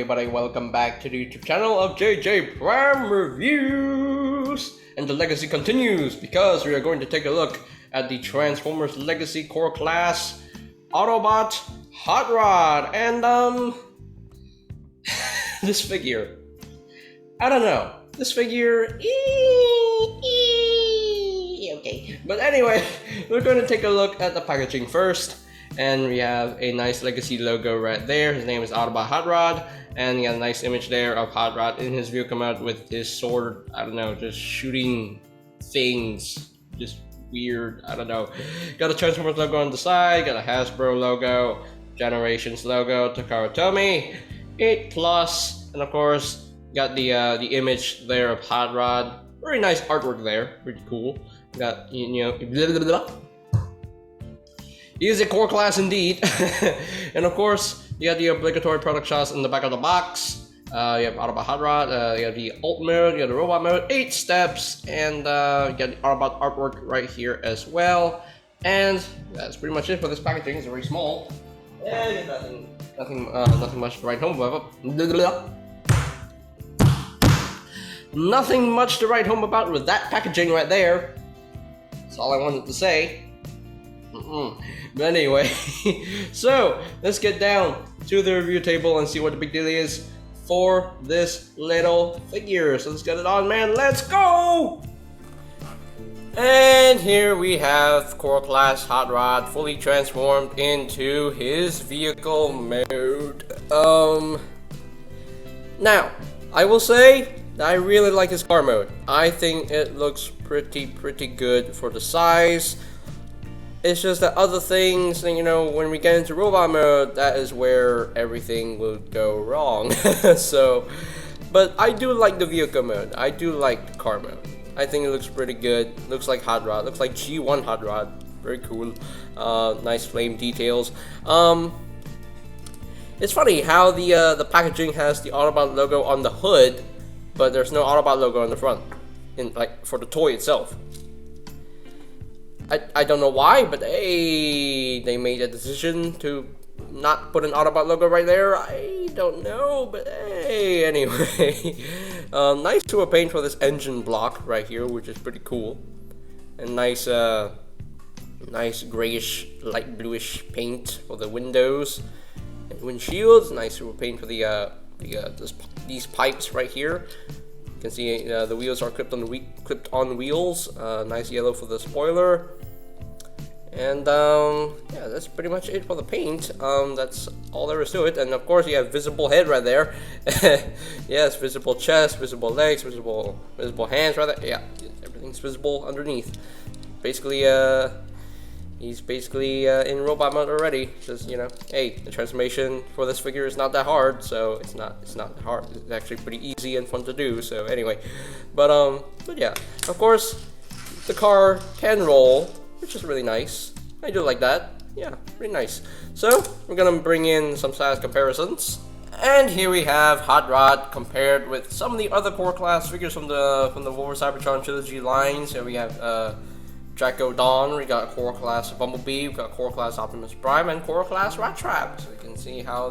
everybody, welcome back to the YouTube channel of JJ Prime Reviews. And the legacy continues because we are going to take a look at the Transformers Legacy Core Class Autobot Hot Rod. And this figure, I don't know, this figure, okay. But anyway, we're going to take a look at the packaging first. And we have a nice Legacy logo right there. His name is Autobot Hot Rod, and you got a nice image there of Hot Rod in his vehicle mode with his sword. I don't know, just shooting things, just weird. I don't know. Got a Transformers logo on the side. Got a Hasbro logo, Generations logo, Takara Tomy, 8+, and of course got the image there of Hot Rod. Very nice artwork there. Pretty cool. Got blah, blah, blah. He is a core class indeed. And of course, you have the obligatory product shots in the back of the box. You have Autobot Hot Rod, you have the alt mode, you have the robot mode, 8 steps, and you got the Autobot artwork right here as well. And that's pretty much it for this packaging. It's very small. And nothing much to write home about. Nothing much to write home about with that packaging right there. That's all I wanted to say. But anyway, so let's get down to the review table and see what the big deal is for this little figure. So let's get it on, man. Let's go! And here we have Core Class Hot Rod fully transformed into his vehicle mode. Now, I will say that I really like his car mode. I think it looks pretty good for the size. It's just that other things, you know, when we get into robot mode, that is where everything will go wrong. So, but I do like the vehicle mode. I do like the car mode. I think it looks pretty good. Looks like Hot Rod. Looks like G1 Hot Rod. Very cool. Nice flame details. It's funny how the packaging has the Autobot logo on the hood, but there's no Autobot logo on the front, like for the toy itself. I don't know why, but hey, they made a decision to not put an Autobot logo right there. I don't know, but hey, anyway. Nice tool paint for this engine block right here, which is pretty cool. And nice grayish, light bluish paint for the windows and windshields. Nice tool paint for these pipes right here. You can see the wheels are clipped on wheels. Nice yellow for the spoiler, and yeah, that's pretty much it for the paint. That's all there is to it. And of course, you have visible head right there. Yes, visible chest, visible legs, visible hands right there. Yeah, everything's visible underneath. Basically, he's basically in robot mode already. Just, you know, hey, the transformation for this figure is not that hard, so it's not hard. It's actually pretty easy and fun to do. So anyway, but yeah, of course, the car can roll, which is really nice. I do like that. Yeah, pretty nice. So we're gonna bring in some size comparisons, and here we have Hot Rod compared with some of the other core class figures from the Wolverine Cybertron trilogy line. So we have Draco Dawn, we got Core Class Bumblebee, we got Core Class Optimus Prime, and Core Class Rat Trap. So you can see how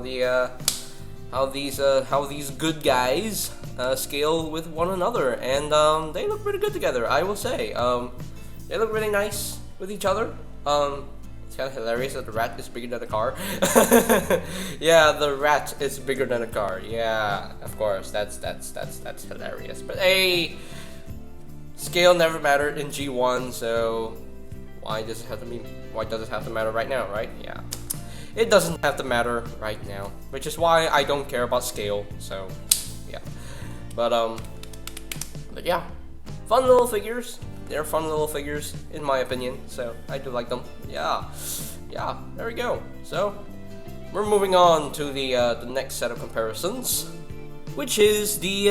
these good guys scale with one another, and they look pretty good together, I will say. They look really nice with each other. It's kind of hilarious that the rat is bigger than the car. Yeah, the rat is bigger than the car. Yeah, of course, that's hilarious. But hey, scale never mattered in G1, so why does it have to matter right now, right? Yeah, it doesn't have to matter right now, which is why I don't care about scale. So yeah, but yeah, fun little figures. They're fun little figures in my opinion, so I do like them. Yeah, there we go. So we're moving on to the next set of comparisons, which is the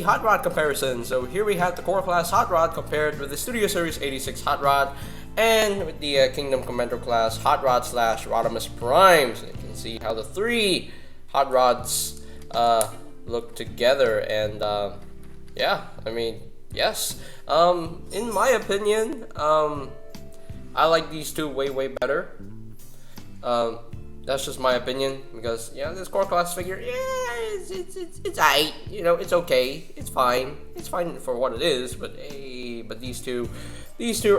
Hot Rod comparison. So here we have the Core Class Hot Rod compared with the Studio Series 86 Hot Rod, and with the Kingdom Commander Class Hot Rod / Rodimus Prime. So you can see how the three Hot Rods look together, and yeah, I mean, yes. In my opinion, I like these two way better. That's just my opinion, because yeah, this core class figure, yeah, it's aight, you know, it's okay, it's fine for what it is, but these two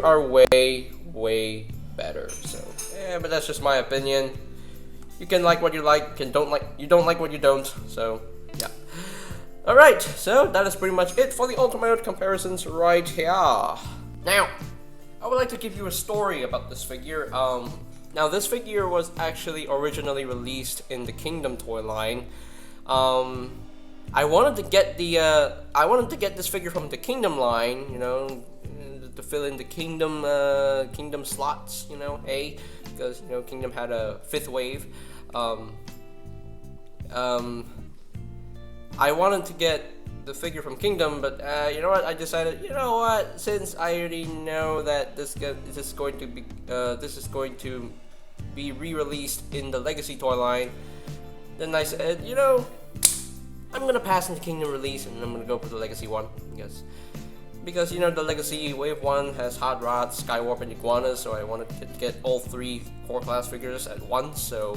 are way better. So yeah, but that's just my opinion. You can like what you like, you don't like what you don't. So yeah. All right, so that is pretty much it for the Ultimate comparisons right here. Now, I would like to give you a story about this figure. Now this figure was actually originally released in the Kingdom toy line. I wanted to get this figure from the Kingdom line, you know, to fill in the Kingdom slots, you know, because you know Kingdom had a 5th wave. I wanted to get the figure from Kingdom, but you know what? I decided, you know what? Since I already know that this is going to be re-released in the Legacy toy line, then I said, you know, I'm gonna pass on the Kingdom release and I'm gonna go for the Legacy one, because you know the Legacy Wave 1 has Hot Rod, Skywarp, and Iguanas, so I wanted to get all 3 core class figures at once, so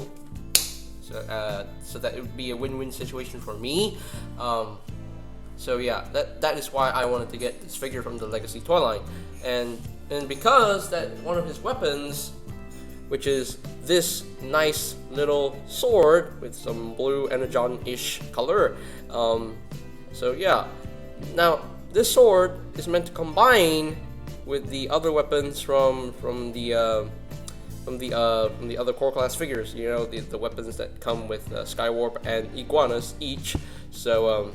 that it would be a win-win situation for me. So yeah, that is why I wanted to get this figure from the Legacy toy line, and because that one of his weapons, which is this nice little sword with some blue energon-ish color. So yeah, now this sword is meant to combine with the other weapons from the other core class figures. You know, the weapons that come with Skywarp and Iguanas each. So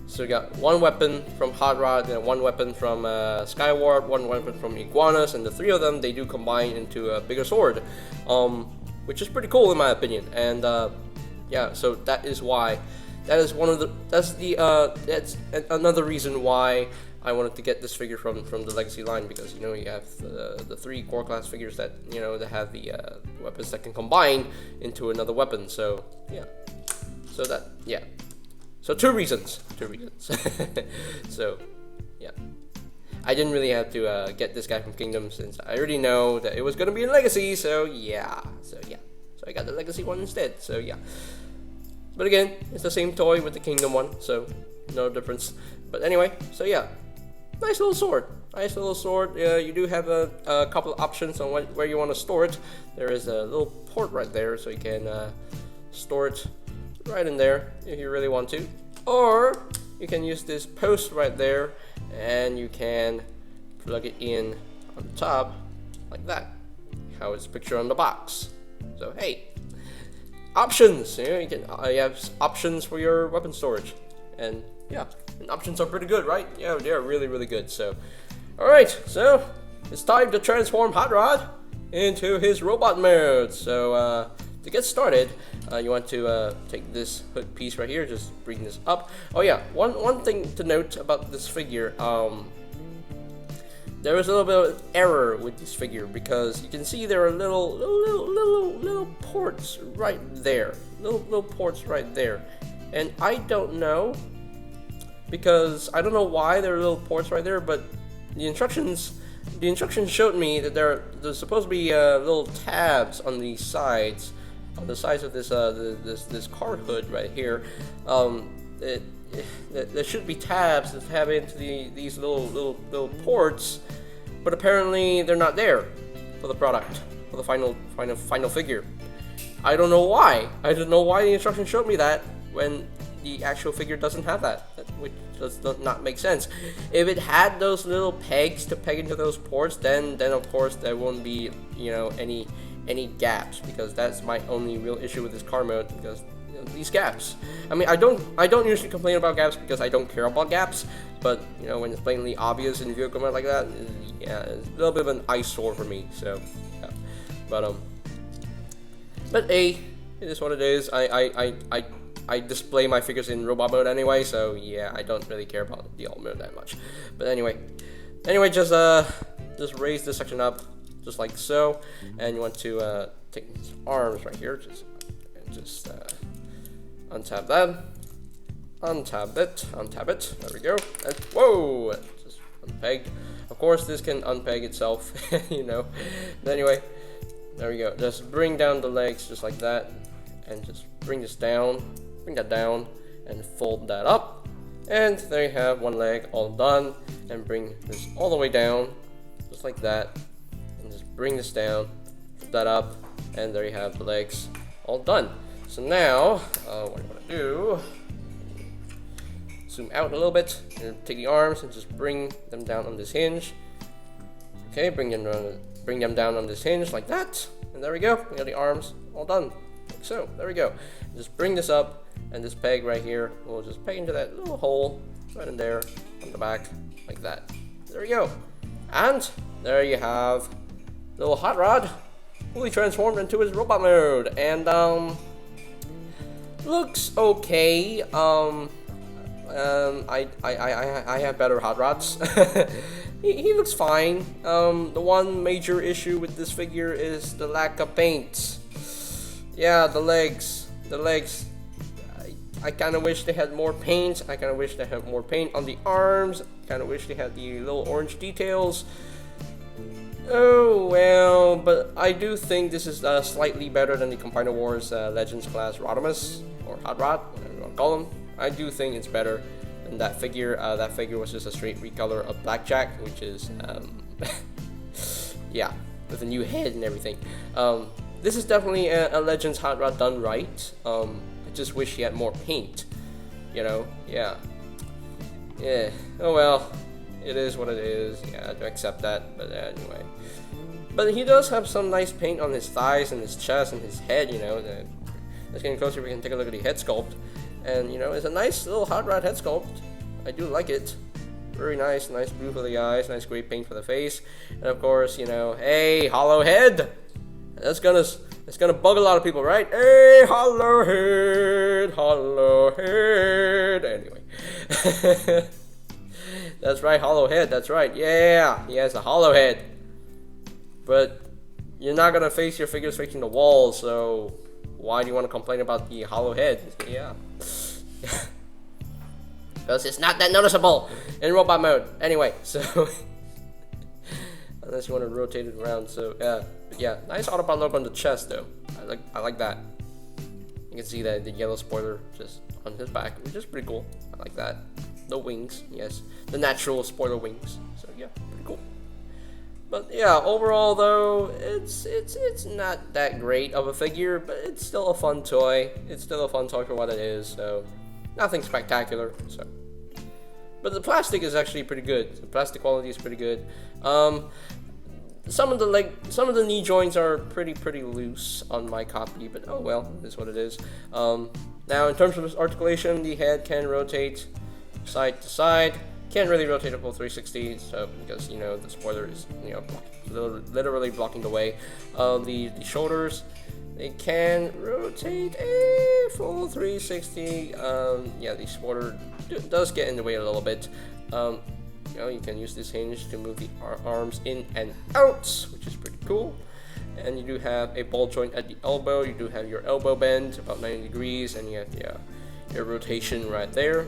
so we got one weapon from Hot Rod, and one weapon from Skywarp, one weapon from Iguanas, and the 3 of them, they do combine into a bigger sword, which is pretty cool in my opinion. And yeah, so that is why, that's another reason why I wanted to get this figure from the Legacy line, because you know you have the 3 core class figures that, you know, that have the weapons that can combine into another weapon. So yeah, so 2 reasons. So yeah, I didn't really have to get this guy from Kingdom, since I already know that it was gonna be in Legacy. So I got the Legacy one instead. So yeah, but again, it's the same toy with the Kingdom one, so no difference. But anyway, so yeah, nice little sword. You do have a couple of options on where you want to store it. There is a little port right there, so you can store it right in there if you really want to, or you can use this post right there and you can plug it in on the top like that, how it's pictured on the box. So hey, options. You know, you have options for your weapon storage, and yeah, and options are pretty good, right? Yeah, they are really good. So alright, so it's time to transform Hot Rod into his robot mode. So to get started, you want to take this hood piece right here, just bring this up. Oh yeah, one thing to note about this figure, there was a little bit of error with this figure, because you can see there are little ports right there, little ports right there, and I don't know, because I don't know why there are little ports right there, but the instructions showed me that there's supposed to be little tabs on the sides of this this car hood right here. There should be tabs that tab into these little ports, but apparently they're not there for the product, for the final figure. I don't know why. I don't know why the instructions showed me that when the actual figure doesn't have that, which does not make sense. If it had those little pegs to peg into those ports, then of course there won't be, you know, any gaps, because that's my only real issue with this car mode, because you know, these gaps. I mean, I don't usually complain about gaps because I don't care about gaps, but you know, when it's blatantly obvious in vehicle mode like that, yeah, it's a little bit of an eyesore for me. So yeah. But hey, it is what it is. I display my figures in robot mode anyway, so yeah, I don't really care about the alt mode that much. But anyway, just raise this section up, just like so, and you want to take these arms right here, just untap that, untap it, there we go, and whoa, just unpegged. Of course, this can unpeg itself, you know. But anyway, there we go, just bring down the legs just like that, and just bring this down, bring that down, and fold that up. And there you have one leg all done. And bring this all the way down, just like that. And just bring this down, fold that up, and there you have the legs all done. So now, what I'm gonna do, zoom out a little bit, and take the arms and just bring them down on this hinge. Okay, bring them down on this hinge like that. And there we go, we got the arms all done. Like so, there we go. Just bring this up, and this peg right here, we'll just peg into that little hole right in there on the back, like that. There we go. And there you have little Hot Rod fully transformed into his robot mode. And looks okay. I have better Hot Rods. he looks fine. The one major issue with this figure is the lack of paint. Yeah, the legs. I kind of wish they had more paint. I kind of wish they had more paint on the arms. Kind of wish they had the little orange details. Oh well, but I do think this is slightly better than the Combiner Wars Legends class Rodimus, or Hot Rod, whatever you want to call him. I do think it's better than that figure. That figure was just a straight recolor of Blackjack, which is yeah, with a new head and everything. This is definitely a Legends Hot Rod done right. I just wish he had more paint, you know. Yeah. Oh well, it is what it is. Yeah, I have to accept that. But anyway, but he does have some nice paint on his thighs and his chest and his head. You know, let's get closer. We can take a look at the head sculpt, and you know, it's a nice little Hot Rod head sculpt. I do like it. Very nice blue for the eyes, nice gray paint for the face, and of course, you know, hey, hollow head. It's gonna bug a lot of people, right? Hey, hollow head. Anyway, that's right, hollow head. That's right. Yeah, he has a hollow head. But you're not gonna face your figures facing the wall, so why do you want to complain about the hollow head? Yeah, because it's not that noticeable in robot mode. Anyway, so unless you want to rotate it around, so yeah, nice Autobot logo on the chest though. I like that. You can see that the yellow spoiler just on his back, which is pretty cool. I like that. The wings, yes, the natural spoiler wings. So yeah, pretty cool. But yeah, overall though, it's not that great of a figure, but it's still a fun toy. It's still a fun toy for what it is. So nothing spectacular. So, but the plastic is actually pretty good. The plastic quality is pretty good. Some of the knee joints are pretty loose on my copy, but oh well, it is what it is. Now in terms of its articulation, the head can rotate side to side. Can't really rotate a full 360, so because you know the spoiler is literally blocking the way. The shoulders, they can rotate a full 360. Yeah, the spoiler does get in the way a little bit. You know, you can use this hinge to move the arms in and out, which is pretty cool. And you do have a ball joint at the elbow. You do have your elbow bend about 90 degrees, and you have your rotation right there.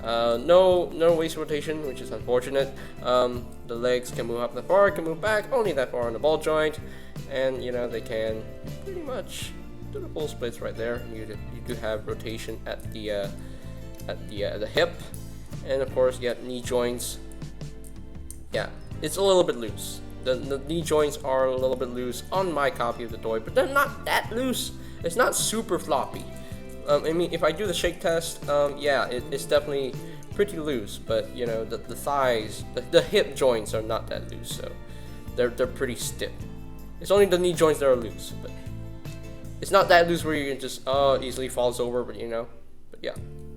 No waist rotation, which is unfortunate. The legs can move up that far, can move back only that far on the ball joint, and you know they can pretty much do the full splits right there. You do have rotation at the hip, and of course you have knee joints. Yeah, it's a little bit loose. The knee joints are a little bit loose on my copy of the toy, but they're not that loose. It's not super floppy. I mean, if I do the shake test, yeah, it's definitely pretty loose. But you know, the thighs, the hip joints are not that loose, so they're pretty stiff. It's only the knee joints that are loose, but it's not that loose where you can just easily falls over. But you know, but yeah,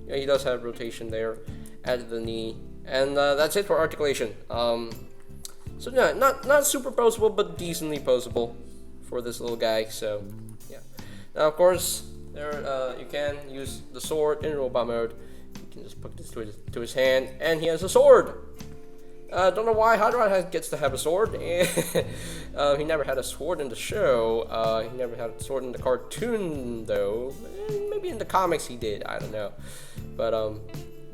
he does have rotation there at the knee. And that's it for articulation. So yeah, not super posable, but decently posable for this little guy. So yeah. Now of course, there you can use the sword in robot mode. You can just put this to his hand, and he has a sword. Don't know why Hot Rod gets to have a sword. He never had a sword in the show. He never had a sword in the cartoon though. Maybe in the comics he did. I don't know. But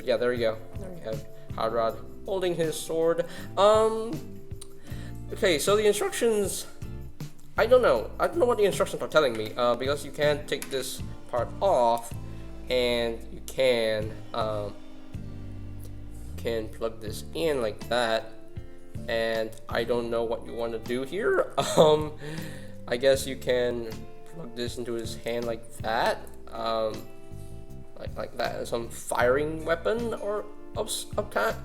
yeah, there you go. There you have Hot Rod holding his sword. Okay, so the instructions, I don't know what the instructions are telling me, because you can't take this part off, and you can plug this in like that. And I don't know what you want to do here. I guess you can plug this into his hand like that, like that, some firing weapon or something.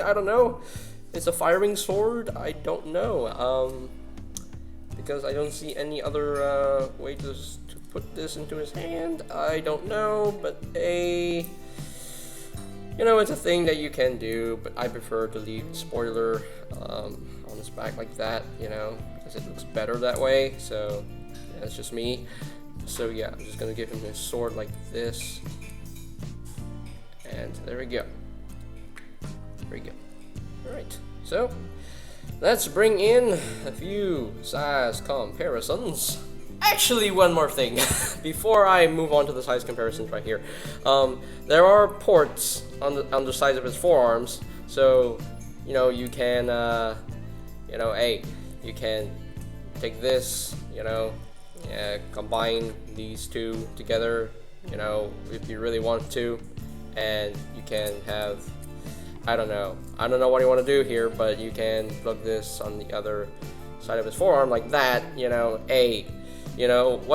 I don't know. It's a firing sword. I don't know. Because I don't see any other way to put this into his hand. I don't know, but it's a thing that you can do, but I prefer to leave spoiler on his back like that, because it looks better that way. So yeah, it's just me. So yeah, I'm just gonna give him his sword like this, and there we go. There we go. All right. So let's bring in a few size comparisons. Actually, one more thing before I move on to the size comparisons right here. There are ports on the sides of his forearms, so you can you can take this, combine these two together, if you really want to, and you can have, I don't know what you want to do here, but you can plug this on the other side of his forearm like that. What do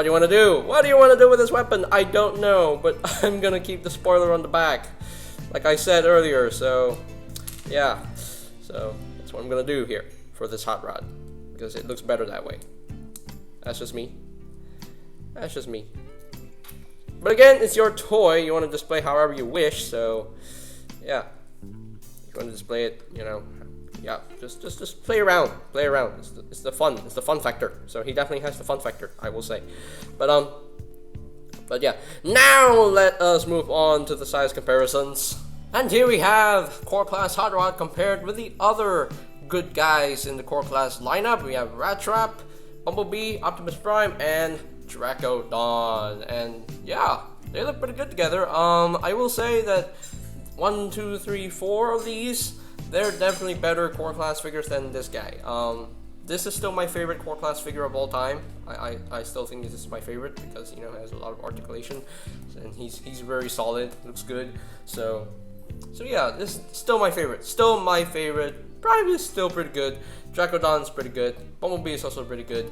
you want to do? What do you want to do with this weapon? I don't know, but I'm gonna keep the spoiler on the back, like I said earlier. So yeah, so that's what I'm gonna do here for this hot rod, because it looks better that way. That's just me. That's just me. But again, it's your toy. You want to display however you wish. So yeah, you want to display it, yeah, just play around. It's the fun factor. So he definitely has the fun factor, I will say. But yeah, now let us move on to the size comparisons. And here we have Core Class Hot Rod compared with the other good guys in the Core Class lineup. We have Rat Trap, Bumblebee, Optimus Prime, and Dracodon. And yeah, they look pretty good together. I will say that 1, 2, 3, 4 of these, they're definitely better Core Class figures than this guy. This is still my favorite Core Class figure of all time. I still think this is my favorite because it has a lot of articulation, and he's very solid, looks good. So yeah, this is still my favorite. Still my favorite. Prime is still pretty good. Dracodon's pretty good. Bumblebee is also pretty good.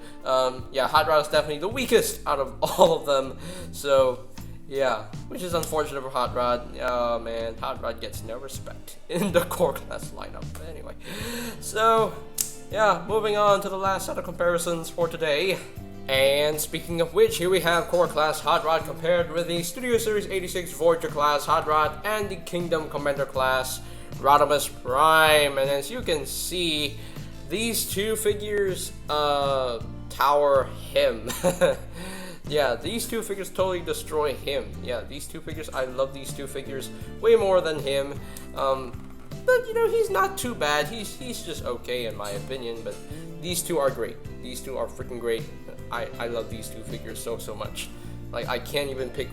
Yeah, Hot Rod is definitely the weakest out of all of them. So yeah, which is unfortunate for Hot Rod. Oh man, Hot Rod gets no respect in the Core Class lineup. But anyway, so yeah, moving on to the last set of comparisons for today. And speaking of which, here we have Core Class Hot Rod compared with the Studio Series 86 Voyager Class Hot Rod and the Kingdom Commander Class Rodimus Prime. And as you can see, these two figures tower him. Yeah, these two figures totally destroy him. Yeah, these two figures, I love these two figures way more than him. But he's not too bad. He's just okay in my opinion. But these two are great. These two are freaking great. I love these two figures so much. Like, I can't even pick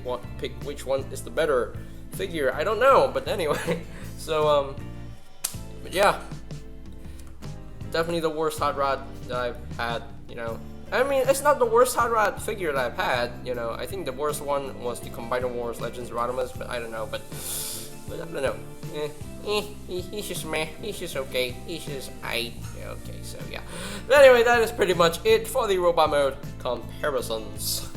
which one is the better figure. I don't know. But anyway, so but yeah, definitely the worst Hot Rod that I've had. I mean, it's not the worst Hot Rod figure that I've had. I think the worst one was the Combiner Wars Legends Rodimus, but I don't know. But I don't know. He's just meh. He's just okay. He's just aight. Okay, so yeah. But anyway, that is pretty much it for the Robot Mode comparisons.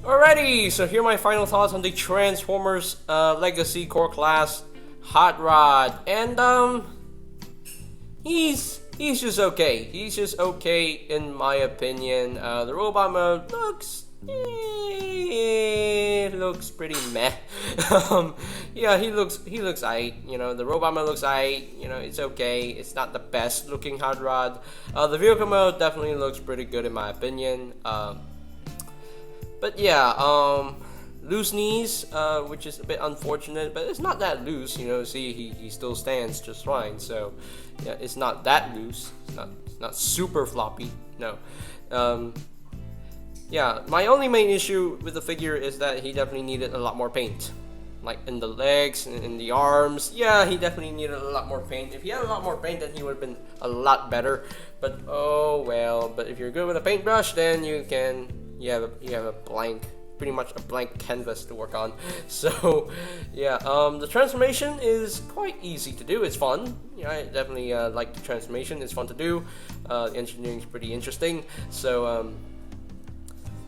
Alrighty, so here are my final thoughts on the Transformers Legacy Core Class Hot Rod, and he's just okay. He's just okay in my opinion. The Robot Mode looks pretty meh. Yeah, he looks aight. The Robot Mode looks aight. It's okay. It's not the best looking Hot Rod. The Vehicle Mode definitely looks pretty good in my opinion. But yeah, loose knees, which is a bit unfortunate, but it's not that loose. See, he still stands just fine. So yeah, it's not that loose. It's not super floppy. No. Yeah, my only main issue with the figure is that he definitely needed a lot more paint. Like in the legs and in the arms. Yeah, he definitely needed a lot more paint. If he had a lot more paint, then he would have been a lot better. But oh well. But if you're good with a paintbrush, then you have a blank pretty much a blank canvas to work on. So yeah, the transformation is quite easy to do. It's fun. Yeah, I definitely like the transformation. It's fun to do. The engineering is pretty interesting. So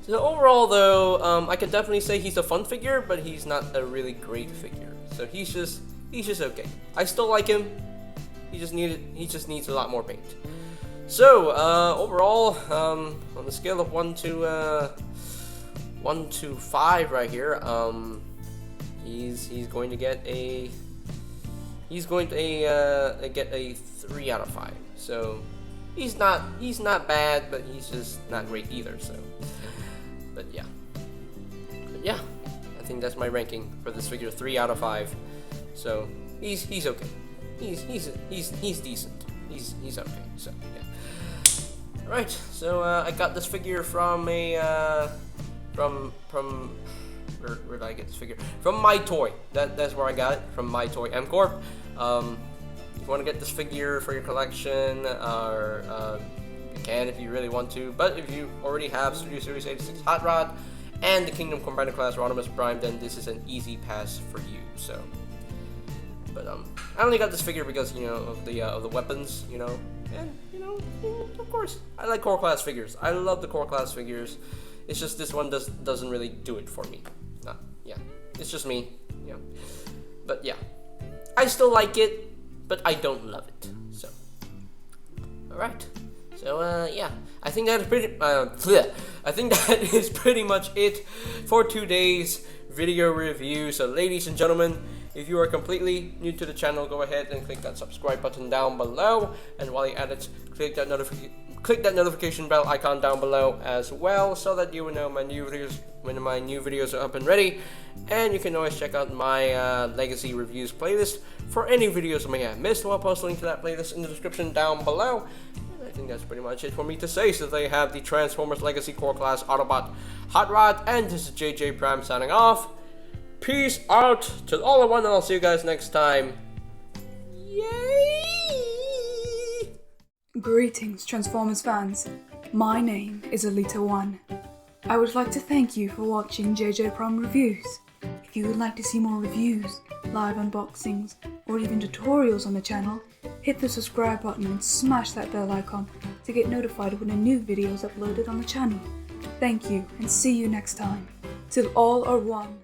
so overall though, I can definitely say he's a fun figure, but he's not a really great figure. So he's just okay. I still like him. He just needs a lot more paint. So overall, on the scale of 1 to 5 right here, he's going to get a get a 3 out of 5. So he's not bad, but he's just not great either. So, but yeah, I think that's my ranking for this figure, 3 out of 5. So he's okay. He's decent. He's okay. So yeah. Alright, so I got this figure from a where did I get this figure? From My Toy. That's where I got it, from My Toy M Corp. If you want to get this figure for your collection, or you can if you really want to. But if you already have Studio Series 86 Hot Rod and the Kingdom Commander class Rodimus Prime, then this is an easy pass for you. So, but I only got this figure because of the weapons, and of course I like core class figures. I love the core class figures. It's just this one doesn't really do it for me. Yeah, it's just me. But yeah, I still like it, but I don't love it. So, all right. So yeah, I think that is pretty much it for today's video review. So, ladies and gentlemen, if you are completely new to the channel, go ahead and click that subscribe button down below, and while you're at it, click that notification bell icon down below as well, so that you will know my new videos when my new videos are up and ready. And you can always check out my Legacy Reviews playlist for any videos I may have missed. I'll post a link to that playlist in the description down below. And I think that's pretty much it for me to say. So they have the Transformers Legacy Core Class Autobot Hot Rod, and this is JJ Prime signing off. Peace out to all of one, and I'll see you guys next time. Yay! Greetings, Transformers fans. My name is Alita1. I would like to thank you for watching JJ Prime Reviews. If you would like to see more reviews, live unboxings, or even tutorials on the channel, hit the subscribe button and smash that bell icon to get notified when a new video is uploaded on the channel. Thank you, and see you next time. Till all are one.